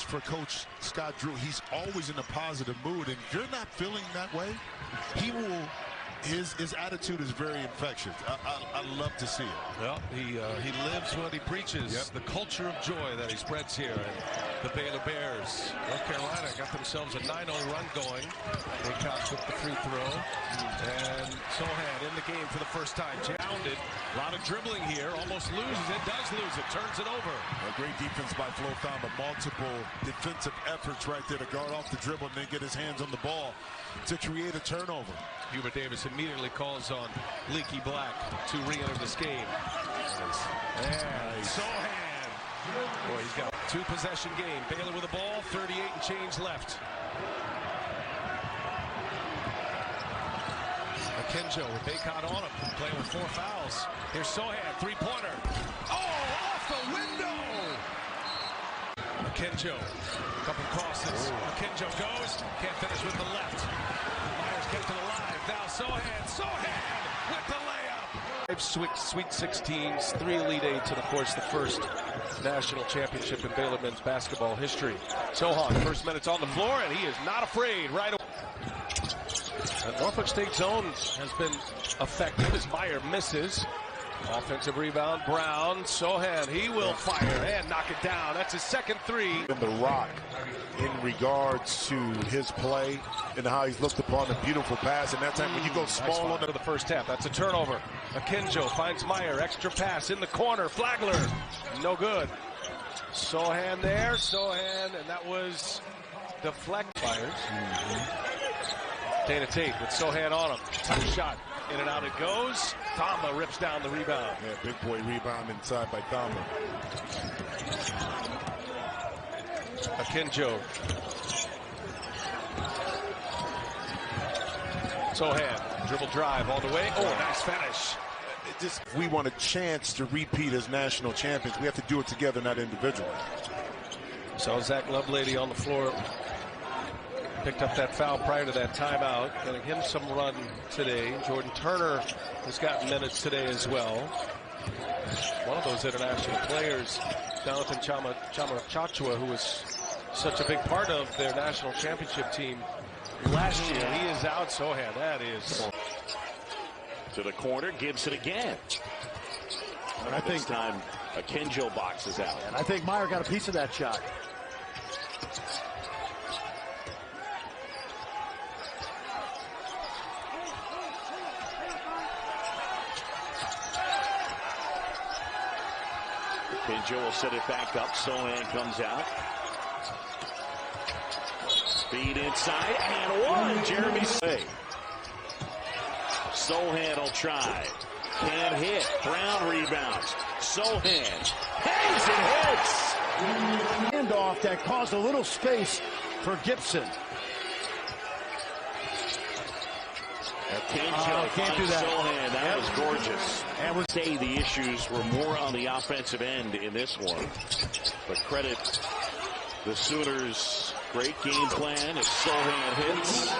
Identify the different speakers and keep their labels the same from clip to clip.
Speaker 1: for Coach Scott Drew. He's always in a positive mood, and if you're not feeling that way, he will. His attitude is very infectious. I love to see it.
Speaker 2: Well, he lives what he preaches.
Speaker 1: Yep.
Speaker 2: The culture of joy that he spreads here. And the Baylor Bears, North Carolina, got themselves a 9-0 run going. Baycott took the free throw. And Sochan in the game for the first time. Pounded. A lot of dribbling here. Almost loses it. Does lose it. Turns it over.
Speaker 1: A great defense by Flo Thamba. Multiple defensive efforts right there to guard off the dribble and then get his hands on the ball to create a turnover.
Speaker 2: Hubert Davis immediately calls on Leaky Black to re-enter this game. And Sochan. Boy, he's got a two-possession game. Baylor with the ball, 38 and change left. Akinjo with Baycott on him, playing with 4 fouls. Here's Sochan, three-pointer. Oh, off the window! Akinjo, couple crosses. Akinjo goes, can't finish with the left. Myers kept it alive. Now Sochan with the layup. 5 Sweet 16s, 3 Elite Eights, and of course the first national championship in Baylor men's basketball history. Sochan, first minutes on the floor, and he is not afraid right away. Norfolk State zone has been effective as Meyer misses. Offensive rebound, Brown, Sochan, he will fire and knock it down. That's his second three.
Speaker 1: In the rock in regards to his play and how he's looked upon a beautiful pass. And that time when you go small on
Speaker 2: the first half, that's a turnover. Akinjo finds Meyer, extra pass in the corner. Flagler, no good. Sochan there, Sochan, and that was deflect. Fires. Dana Tate with Sochan on him. Tough shot. In and out it goes. Thamba rips down the rebound.
Speaker 1: Yeah, big boy rebound inside by Thamba.
Speaker 2: Akinjo. Sochan, dribble drive all the way. Oh, nice finish.
Speaker 1: If we want a chance to repeat as national champions, we have to do it together, not individually.
Speaker 2: So Zach Lovelady on the floor. Picked up that foul prior to that timeout, getting him some run today. Jordan Turner has gotten minutes today as well. One of those international players, Jonathan Chama, who was such a big part of their national championship team last year. He is out. Sochan, that is.
Speaker 3: To the corner, gives it again. And I think this time Akinjo boxes out.
Speaker 4: And I think Meyer got a piece of that shot.
Speaker 3: Akinjo will set it back up. Sochan comes out. Speed inside and one. Jeremy Say. Sochan will try. Can't hit. Brown rebounds. Sochan hangs and hits.
Speaker 4: Handoff that caused a little space for Gibson.
Speaker 3: Akinjo
Speaker 4: can't do that.
Speaker 3: Sochan. That was gorgeous. And we'd say the issues were more on the offensive end in this one. But credit the Sooners' great game plan as Sochan hits.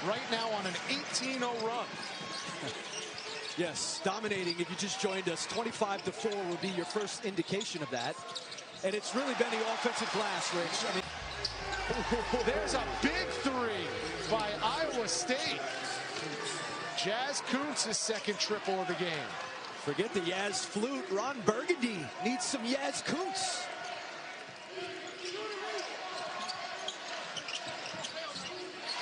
Speaker 5: Right now on an 18-0 run.
Speaker 6: Yes, dominating. If you just joined us, 25-4 will be your first indication of that. And it's really been the offensive glass, Rich. I mean,
Speaker 5: there's a big three by Iowa State. Jazz Kuntz's second triple of the game.
Speaker 6: Forget the Yaz flute. Ron Burgundy needs some Yaz Kuntz.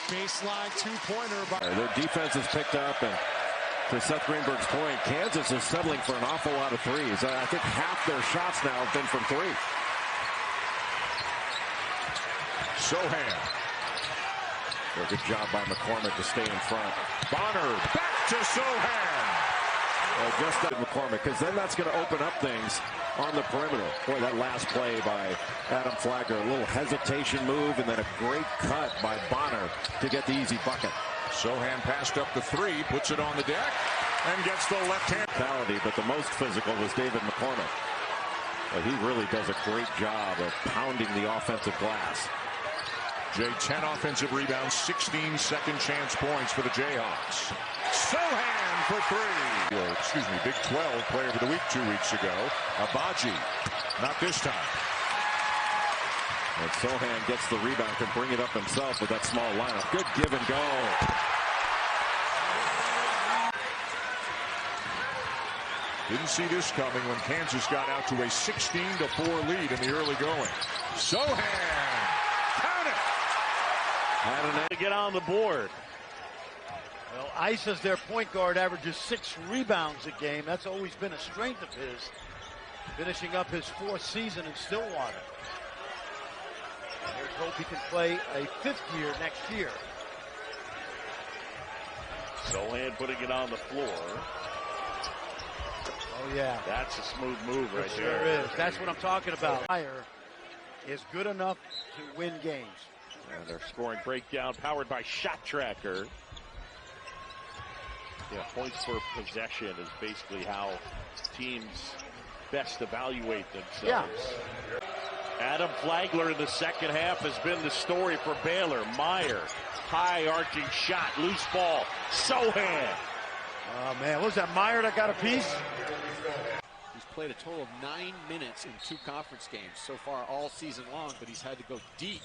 Speaker 5: Baseline two-pointer by...
Speaker 7: Their defense has picked up, and to Seth Greenberg's point, Kansas is settling for an awful lot of threes. I think half their shots now have been from three.
Speaker 1: Sochan.
Speaker 7: A good job by McCormick to stay in front. Bonner back to Sochan. Just that McCormick, because then that's going to open up things on the perimeter. Boy, that last play by Adam Flagler, a little hesitation move, and then a great cut by Bonner to get the easy bucket.
Speaker 1: Sochan passed up the three, puts it on the deck, and gets the left hand.
Speaker 7: But the most physical was David McCormick. He really does a great job of pounding the offensive glass. Jay, 10 offensive rebounds, 16 second chance points for the Jayhawks. Sochan for three. Excuse me, Big 12 player of the week 2 weeks ago. Abaji, not this time. And Sochan gets the rebound, can bring it up himself with that small lineup. Good give and go. Didn't see this coming when Kansas got out to a 16-4 lead in the early going. Sochan, count it.
Speaker 3: Had an to get on the board.
Speaker 4: Well, Ice, as their point guard, averages 6 rebounds a game. That's always been a strength of his. Finishing up his 4th season in Stillwater. And here's hope he can play a 5th year next year.
Speaker 3: Sochan putting it on the floor.
Speaker 4: Oh, yeah.
Speaker 3: That's a smooth move right
Speaker 4: Sure
Speaker 3: there.
Speaker 4: is. That's what I'm talking about. Fire is good enough to win games.
Speaker 3: And their scoring breakdown powered by Shot Tracker. Yeah, points per possession is basically how teams best evaluate themselves.
Speaker 4: Yeah.
Speaker 3: Adam Flagler in the second half has been the story for Baylor. Meyer, high arcing shot, loose ball. Sochan.
Speaker 4: Oh, man. What was that, Meyer that got a piece?
Speaker 6: He's played a total of 9 minutes in 2 conference games so far all season long, but he's had to go deep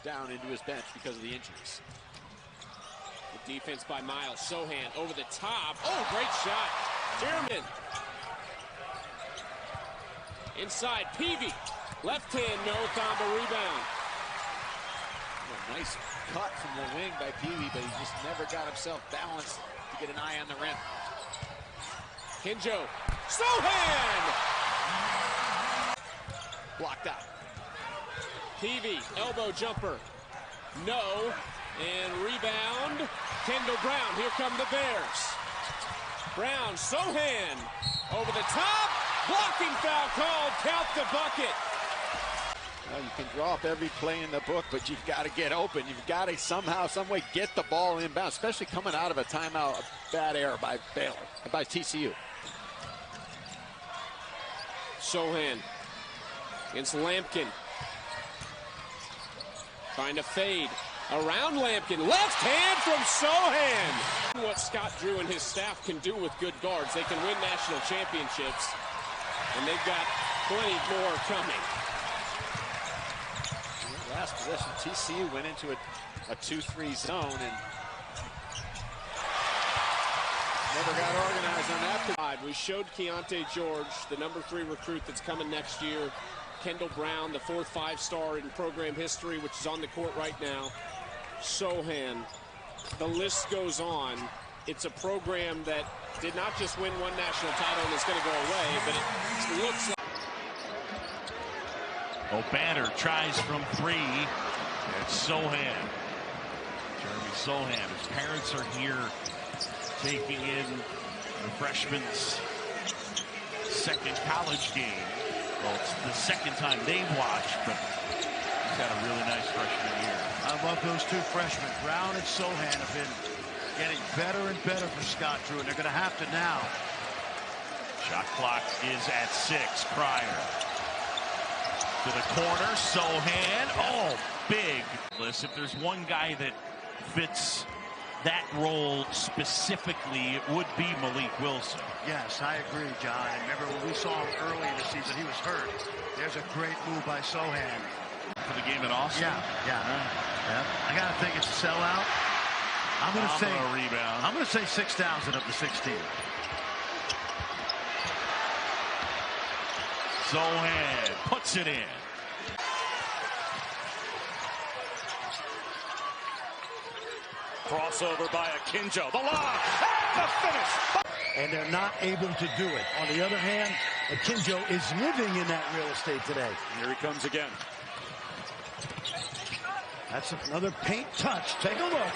Speaker 6: down into his bench because of the injuries.
Speaker 8: The defense by Miles. Sochan over the top. Oh, great shot. Tierman. Inside, Peavy. Left hand, no Thamba rebound.
Speaker 6: A nice cut from the wing by Peavy, but he just never got himself balanced to get an eye on the rim.
Speaker 8: Kinjo. Sochan!
Speaker 6: Blocked out.
Speaker 8: Peavy, elbow jumper. No. And rebound. Kendall Brown. Here come the Bears. Brown, Sochan. Over the top. Blocking foul called. Count the bucket.
Speaker 6: Well, you can draw up every play in the book, but you've got to get open. You've got to somehow, some way get the ball inbound, especially coming out of a timeout, a bad error by Baylor, by TCU.
Speaker 8: Sochan against Lampkin. Trying to fade. Around Lampkin. Left hand from Sochan. What Scott Drew and his staff can do with good guards. They can win national championships. And they've got plenty more coming.
Speaker 6: Last possession, TCU went into a 2-3 zone and never got organized on that.
Speaker 8: We showed Keontae George, the number 3 recruit that's coming next year. Kendall Brown, the 4th 5-star in program history, which is on the court right now. Sochan, the list goes on. It's a program that did not just win 1 national title and is going to go away, but it looks like.
Speaker 9: O'Banner tries from 3. It's Sochan. Jeremy Sochan. His parents are here taking in the freshman's second college game. Well, it's the second time they've watched, but he's had a really nice freshman year.
Speaker 4: I love those 2 freshmen. Brown and Sochan have been getting better and better for Scott Drew, and they're going to have to now.
Speaker 9: Shot clock is at 6. Cryer to the corner. Sochan. Oh, big. If there's one guy that fits that role specifically, it would be Malik Wilson.
Speaker 4: Yes, I agree, John. And remember when we saw him early in the season, he was hurt. There's a great move by Sochan.
Speaker 9: For the game at Austin?
Speaker 4: Yeah. I got to think it's a sellout. I'm going to say
Speaker 9: a rebound.
Speaker 4: I'm going to say 6,000 of the 16.
Speaker 9: Sochan puts it in.
Speaker 3: Crossover by Akinjo. The lob. The finish.
Speaker 4: And they're not able to do it. On the other hand, Akinjo is living in that real estate today.
Speaker 7: Here he comes again.
Speaker 4: That's another paint touch. Take a look.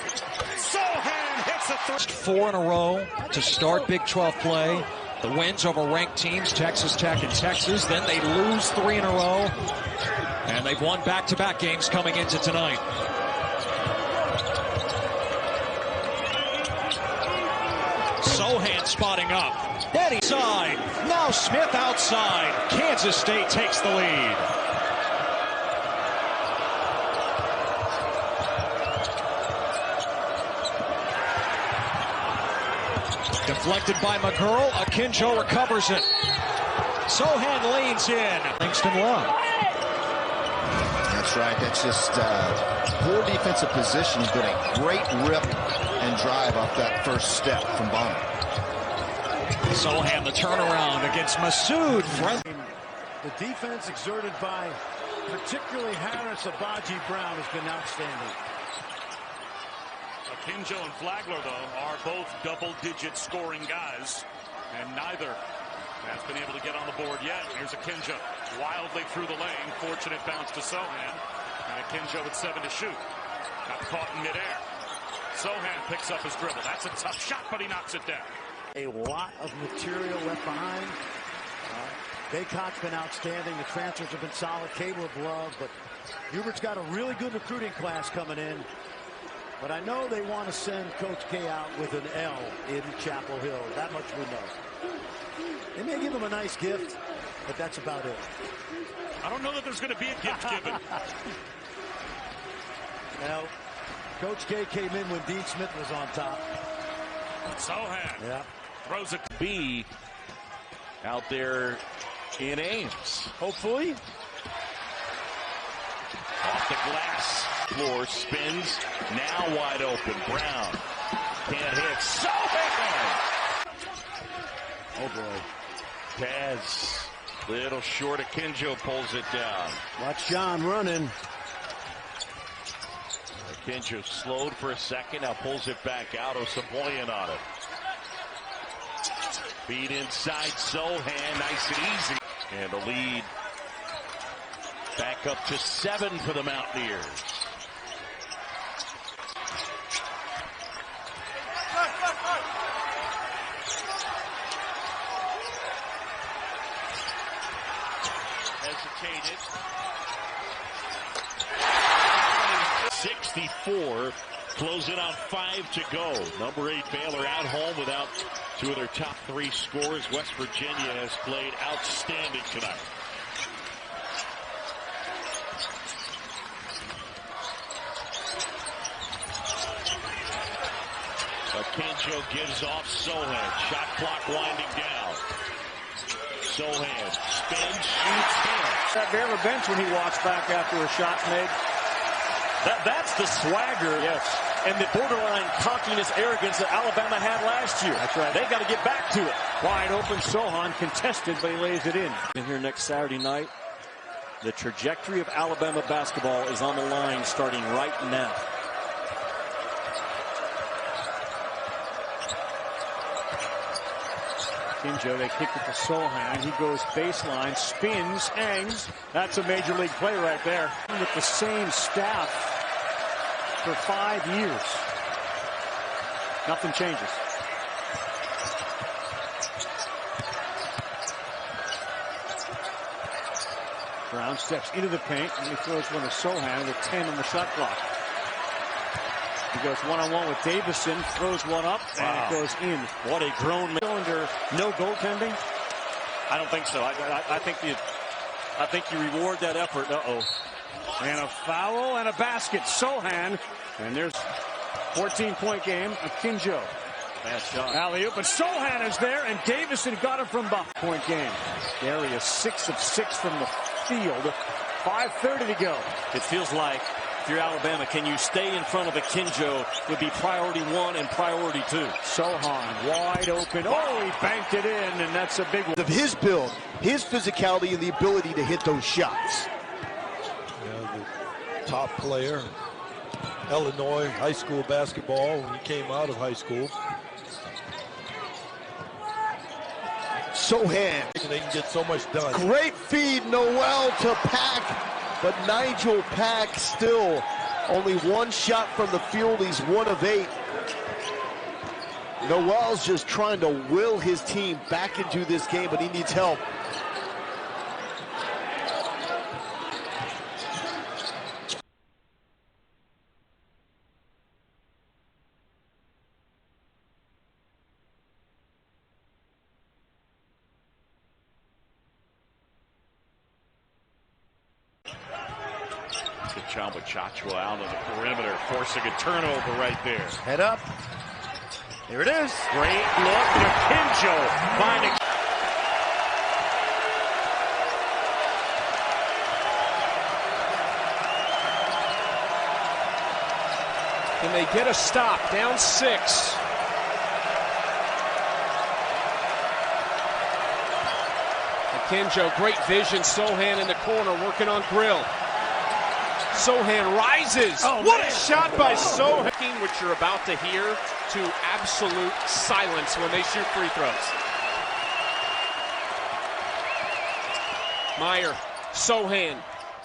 Speaker 3: Sochan hits a
Speaker 10: 4 in a row to start Big 12 play. The wins over ranked teams, Texas Tech and Texas. Then they lose 3 in a row. And they've won back-to-back games coming into tonight. Sochan spotting up. Eddie side. Now Smith outside. Kansas State takes the lead. Deflected by McGurl. Akinjo recovers it. Sohan leans in. Langston Love.
Speaker 11: That's right. That's just poor defensive positioning, but a great rip and drive off that first step from Bonner.
Speaker 10: Sohan the turnaround against Masood.
Speaker 4: The defense exerted by particularly Harris Abaji Brown has been outstanding.
Speaker 12: Akinjo and Flagler, though, are both double-digit scoring guys, and neither has been able to get on the board yet. Here's Akinjo wildly through the lane. Fortunate bounce to Sochan, and Akinjo with 7 to shoot. Got caught in midair. Sochan picks up his dribble. That's a tough shot, but he knocks it down.
Speaker 4: A lot of material left behind. Baycock's been outstanding. The transfers have been solid. Caleb Love, but Hubert's got a really good recruiting class coming in. But I know they want to send Coach K out with an L in Chapel Hill. That much we know. They may give him a nice gift, but that's about it.
Speaker 12: I don't know that there's going to be a gift given.
Speaker 4: Well, Coach K came in when Dean Smith was on top.
Speaker 12: Sohan throws it.
Speaker 3: B out there in Ames.
Speaker 4: Hopefully.
Speaker 3: Off the glass. Floor spins. Now wide open. Brown can't hit. Sohan!
Speaker 4: Oh boy.
Speaker 3: Taz, little short. Akinjo pulls it down.
Speaker 4: Watch John running.
Speaker 3: Akinjo slowed for a second. Now pulls it back out. Osaboyan on it. Feed inside Sohan. Nice and easy. And the lead back up to 7 for the Mountaineers. Hesitated. 64. Closing on 5 to go. Number 8 Baylor at home without 2 of their top 3 scorers. West Virginia has played outstanding tonight. Akinjo gives off Sohan. Shot clock winding down. Sohan spins, shoots, hits.
Speaker 13: That Baylor bench when he walks back after a shot's made. That's the swagger.
Speaker 3: Yes.
Speaker 13: And the borderline cockiness, arrogance that Alabama had last year.
Speaker 4: That's right.
Speaker 13: They got to get back to it. Wide open, Sohan contested, but he lays it in. And here next Saturday night, the trajectory of Alabama basketball is on the line starting right now. Akinjo, they kick it to Sohan. He goes baseline, spins, hangs. That's a major league play right there. With the same staff for 5 years. Nothing changes. Brown steps into the paint and he throws one to Sohan with 10 on the shot clock. He goes one-on-one with Davison, throws one up, and it goes in. What a grown man. Cylinder, no goaltending? I don't think so. I think you reward that effort. And a foul and a basket. Sohan, and there's 14-point game. Akinjo.
Speaker 3: Bad shot.
Speaker 13: Alley-oop, but Sohan is there, and Davison got him from behind. Point game. Darius 6 of 6 from the field. 5:30 to go. It feels like if you're Alabama, can you stay in front of Akinjo would be priority 1 and priority 2. Sohan wide open. Oh, he banked it in, and that's a big one.
Speaker 11: Of his build, his physicality, and the ability to hit those shots.
Speaker 14: The top player, Illinois high school basketball when he came out of high school.
Speaker 11: Sohan.
Speaker 14: They can get so much done.
Speaker 11: Great feed, Noel to Pack. But Nigel Pack still only 1 shot from the field. He's 1 of 8. Noel's just trying to will his team back into this game, but he needs help.
Speaker 3: Chachua out of the perimeter, forcing a turnover right there.
Speaker 4: Head up. Here it is.
Speaker 3: Great look. Kinjo finding.
Speaker 8: Can they get a stop? Down 6. Kinjo, great vision. Sochan in the corner, working on Grill. Sochan rises. Oh, what a shot by Sochan. Which you're about to hear to absolute silence when they shoot free throws. Meyer, Sochan,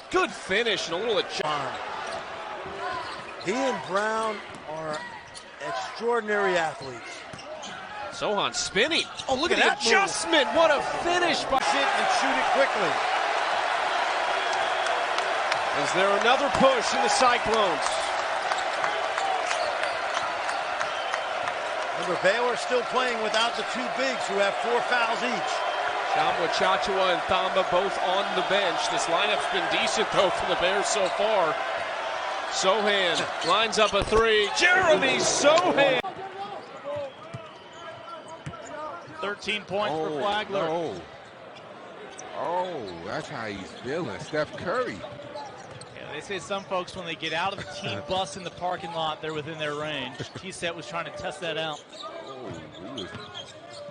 Speaker 8: good finish and a little adjustment.
Speaker 11: He and Brown are extraordinary athletes.
Speaker 8: Sochan spinning. Oh, look at the adjustment. Move. What a finish by
Speaker 4: sit and shoot it quickly.
Speaker 8: Is there another push in the Cyclones?
Speaker 4: Remember, Baylor still playing without the two bigs who have 4 fouls each.
Speaker 8: Shamwa, Chachua, and Thamba both on the bench. This lineup's been decent, though, for the Bears so far. Sochan lines up a 3. Jeremy Sochan.
Speaker 15: 13 points for Flagler.
Speaker 16: No. Oh, that's how he's feeling. Steph Curry.
Speaker 15: Yeah, they say some folks, when they get out of the team bus in the parking lot, they're within their range. T-Set was trying to test that out.
Speaker 16: Oh,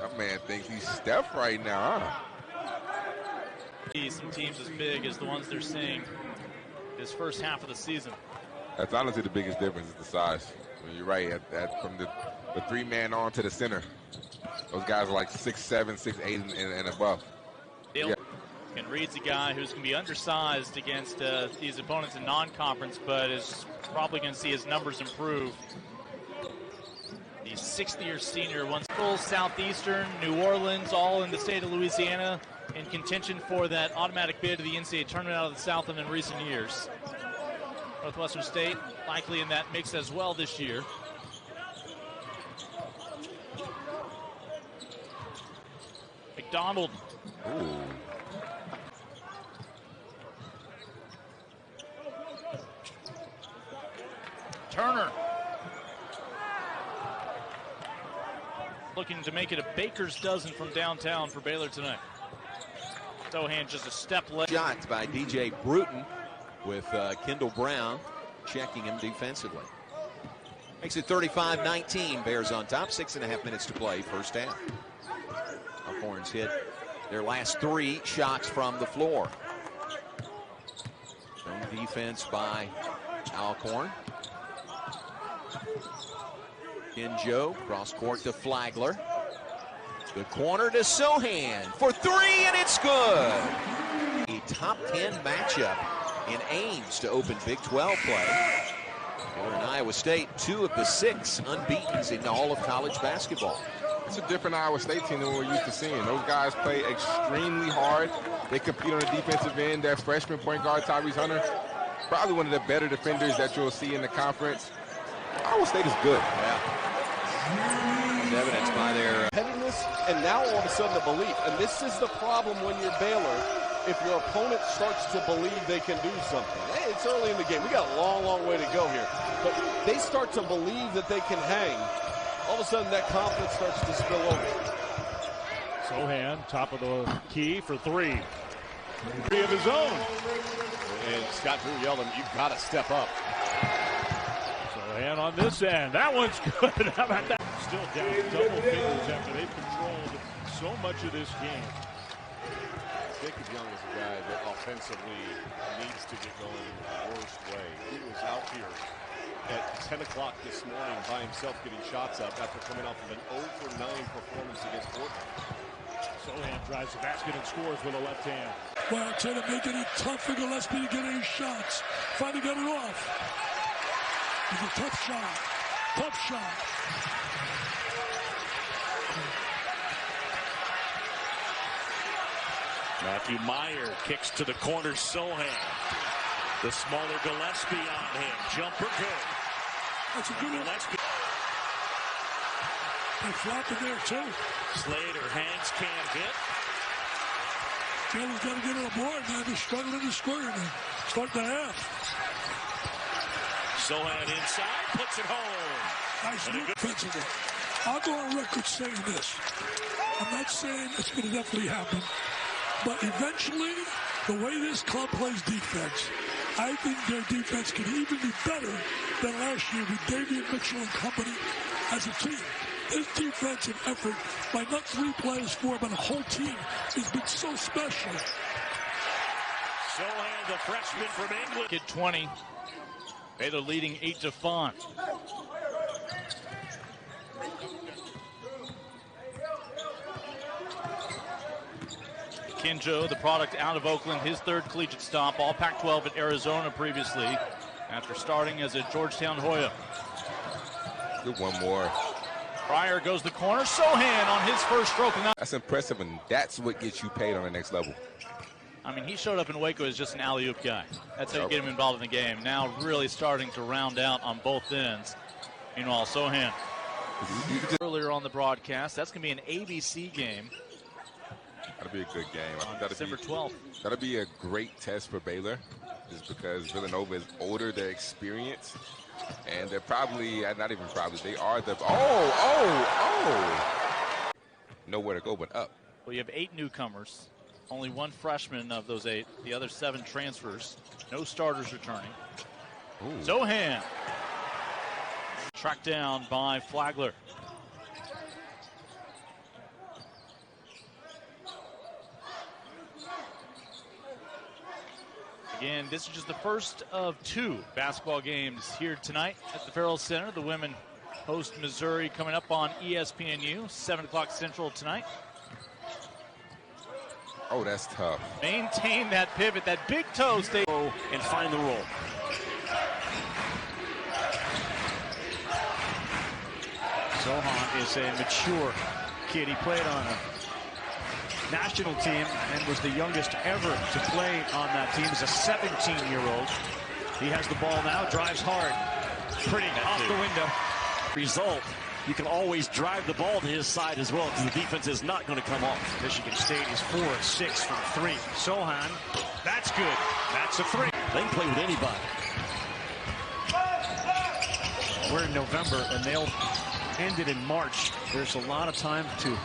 Speaker 16: that man thinks he's Steph right now, huh?
Speaker 15: Some teams as big as the ones they're seeing this first half of the season.
Speaker 16: That's honestly the biggest difference is the size. I mean, you're right. From the 3-man on to the center, those guys are like 6'7", 6'8", and above.
Speaker 15: Yeah. And Reed's a guy who's going to be undersized against these opponents in non-conference, but is probably going to see his numbers improve. The 6th-year senior, once full Southeastern, New Orleans, all in the state of Louisiana, in contention for that automatic bid to the NCAA tournament out of the South in recent years. Northwestern State likely in that mix as well this year. McDonald.
Speaker 16: Ooh.
Speaker 15: Turner. Looking to make it a baker's dozen from downtown for Baylor tonight. Sochan just a step left.
Speaker 17: Shot by DJ Bruton with Kendall Brown checking him defensively. Makes it 35-19. Bears on top. 6.5 minutes to play, first half. Alcorn's hit their last 3 shots from the floor. Zone defense by Alcorn. Kinjo, cross court to Flagler. The corner to Sochan for 3, and it's good. A top 10 matchup in Ames to open Big 12 play. Baylor and Iowa State, 2 of the 6 unbeatens in all of college basketball.
Speaker 16: It's a different Iowa State team than we're used to seeing. Those guys play extremely hard. They compete on the defensive end. That freshman point guard, Tyrese Hunter, probably one of the better defenders that you'll see in the conference. Iowa State is good.
Speaker 17: Yeah. It's evidenced by their
Speaker 18: competitiveness and now all of a sudden the belief. And this is the problem when you're Baylor. If your opponent starts to believe they can do something. Hey, it's early in the game. We got a long, long way to go here. But they start to believe that they can hang. All of a sudden, that confidence starts to spill over.
Speaker 13: Sochan, top of the key for 3. 3 of his own.
Speaker 18: And Scott Drew yelled him, you've got to step up.
Speaker 13: Sochan on this end. That one's good. How about that? Still down double figures after they've controlled so much of this game.
Speaker 18: Jacob Young is a guy that offensively needs to get going in the worst way. He was out here at 10 o'clock this morning by himself getting shots up after coming off of an 0-for-9 performance against Portland.
Speaker 13: Sochan drives the basket and scores with a left hand.
Speaker 19: Well, trying to make it tough for Gillespie to get any shots. Finally got it off. It's a tough shot. Tough shot.
Speaker 12: Matthew Meyer kicks to the corner. Sochan. The smaller Gillespie on him. Jumper good.
Speaker 19: That's a good one.
Speaker 12: Gillespie.
Speaker 19: They're flopping there, too.
Speaker 12: Slater, hands can't hit.
Speaker 19: Baylor's got to get on the board, man. They're struggling to score in there. Start the half.
Speaker 12: Sochan inside, puts it home.
Speaker 19: Nice move defensively. I'll go on record saying this. I'm not saying it's going to definitely happen, but eventually, the way this club plays defense, I think their defense can even be better than last year with Davian Mitchell and company as a team. This defensive effort by not 3 players, 4, but a whole team has been so special.
Speaker 3: Sochan, the freshman from England.
Speaker 15: Kid 20. Baylor leading 8-5. Kinjo, the product out of Oakland, his 3rd collegiate stop, all Pac-12 at Arizona previously, after starting as a Georgetown Hoya.
Speaker 16: Good one more.
Speaker 15: Pryor goes the corner. Sochan on his first stroke.
Speaker 16: That's impressive, and that's what gets you paid on the next level.
Speaker 15: I mean, he showed up in Waco as just an alley-oop guy. That's how you get him involved in the game. Now really starting to round out on both ends. Meanwhile, Sochan. Earlier on the broadcast, that's going to be an ABC game.
Speaker 16: That'll be a good game.
Speaker 15: On December 12th.
Speaker 16: That'll be a great test for Baylor, just because Villanova is older, their experience, and they're probably, not even probably, they are the, nowhere to go but up.
Speaker 15: Well, you have 8 newcomers. Only 1 freshman of those 8. The other 7 transfers. No starters returning.
Speaker 16: Ooh.
Speaker 15: Sochan. Tracked down by Flagler. Again, this is just the first of 2 basketball games here tonight at the Farrell Center. The women host Missouri coming up on ESPNU, 7 o'clock Central tonight.
Speaker 16: Oh, that's tough.
Speaker 15: Maintain that pivot, that big toe stay.
Speaker 13: And find the roll. Sochan is a mature kid. He played on a national team and was the youngest ever to play on that team as a 17-year-old. He has the ball now, drives hard. Pretty off the window.
Speaker 17: Result. You can always drive the ball to his side as well because the defense is not going to come off.
Speaker 13: Michigan State is 4 of 6 from 3. Sochan, that's good. That's a 3.
Speaker 17: They can play with anybody.
Speaker 13: We're in November and they'll end it in March. There's a lot of time to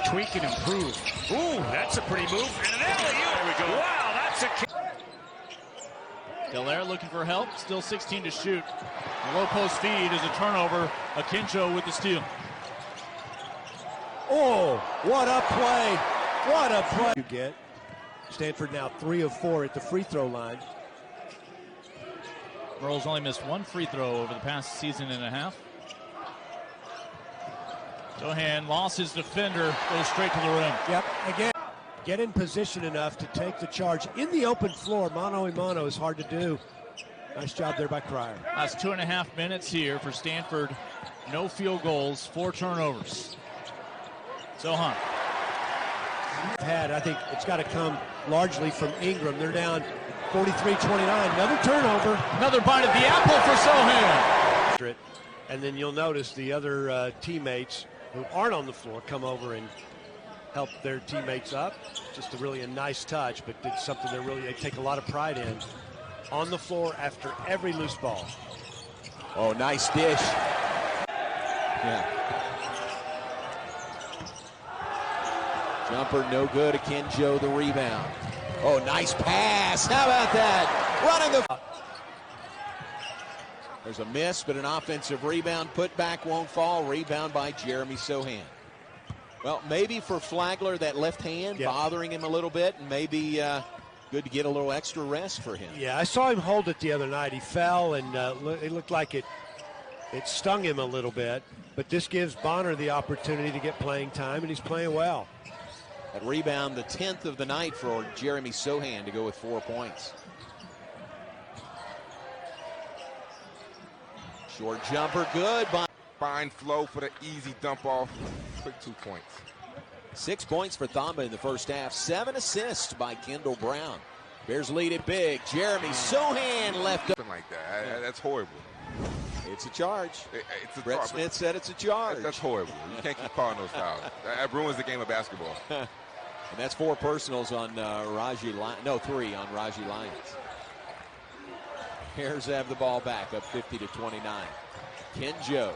Speaker 13: tweak and improve. Ooh, that's a pretty move. And an alley-oop. There we go. Wow, that's a kick.
Speaker 15: Dallaire looking for help. Still 16 to shoot. A low post feed is a turnover. Akinjo with the steal.
Speaker 11: Oh, what a play. What a play. You get. Stanford now 3 of 4 at the free throw line.
Speaker 15: Merle's only missed 1 free throw over the past season and a half. Sochan lost his defender, goes straight to the rim.
Speaker 11: Yep, again, get in position enough to take the charge. In the open floor, mano-a-mano is hard to do. Nice job there by Pryor.
Speaker 15: Last 2.5 minutes here for Stanford. No field goals, 4 turnovers. Sochan.
Speaker 11: I think it's got to come largely from Ingram. They're down 43-29. Another turnover.
Speaker 15: Another bite of the apple for Sochan.
Speaker 11: And then you'll notice the other teammates who aren't on the floor come over and help their teammates up. Just a nice touch, but it's something they take a lot of pride in. On the floor after every loose ball.
Speaker 17: Oh, nice dish. Yeah. Jumper no good. Akinjo the rebound. Oh, nice pass. How about that? Running the... There's a miss, but an offensive rebound. Put back won't fall. Rebound by Jeremy Sochan. Well, maybe for Flagler, that left hand bothering him a little bit, and maybe good to get a little extra rest for him.
Speaker 11: Yeah, I saw him hold it the other night. He fell, and it looked like it stung him a little bit. But this gives Bonner the opportunity to get playing time, and he's playing well.
Speaker 17: That rebound, the 10th of the night for Jeremy Sochan to go with 4 points. Short jumper, good.
Speaker 16: Fine flow for the easy dump off. Quick 2 points.
Speaker 17: 6 points for Thamba in the first half. 7 assists by Kendall Brown. Bears lead it big. Jeremy Sochan left up.
Speaker 16: Something like that. That's horrible.
Speaker 17: It's a charge.
Speaker 16: Brett
Speaker 17: Smith said it's a charge.
Speaker 16: That's horrible. You can't keep calling those fouls. That ruins the game of basketball.
Speaker 17: And that's 4 personals on Raji Lyons. No, 3 on Raji Lyons. Bears have the ball back, up 50-29. Kinjo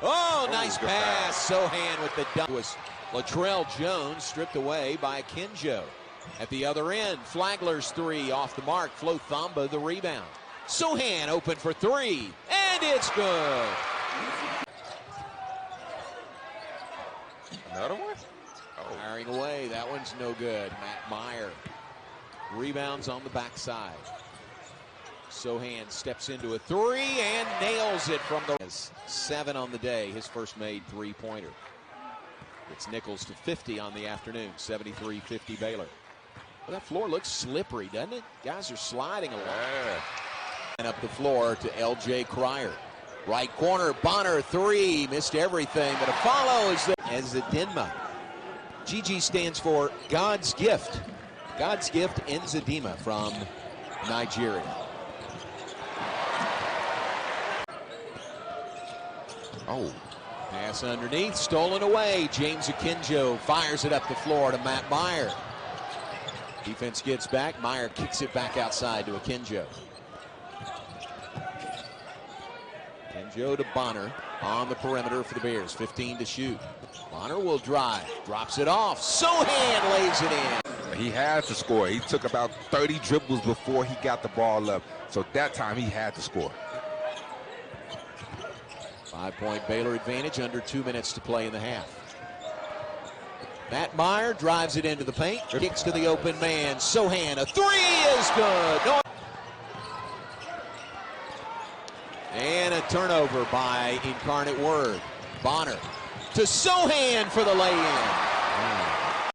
Speaker 17: Oh, nice pass. Sochan with the dunk. Was Latrell Jones stripped away by Kenjo. At the other end, Flagler's three off the mark. Flo Thamba the rebound. Sochan open for three, and it's good.
Speaker 16: Another one?
Speaker 17: Firing away. That one's no good. Matt Meyer rebounds on the backside. Sochan steps into a three and nails it from the 7 on the day. His first made three-pointer. It's Nichols to 50 on the afternoon. 73-50 Baylor. Well, that floor looks slippery, doesn't it? Guys are sliding along. And up the floor to L.J. Cryer. Right corner, Bonner, three. Missed everything, but a follow is there. Nzedima. GG stands for God's Gift. God's Gift, Nzedima from Nigeria. Oh. Pass underneath, stolen away. James Akinjo fires it up the floor to Matt Meyer. Defense gets back. Meyer kicks it back outside to Akinjo. Akinjo to Bonner on the perimeter for the Bears. 15 to shoot. Bonner will drive. Drops it off. Sochan lays it in.
Speaker 16: He had to score. He took about 30 dribbles before he got the ball up. So that time he had to score.
Speaker 17: 5-point Baylor advantage, under 2 minutes to play in the half. Matt Meyer drives it into the paint, kicks to the open man. Sochan, a three is good. No. And a turnover by Incarnate Word. Bonner to Sochan for the lay-in.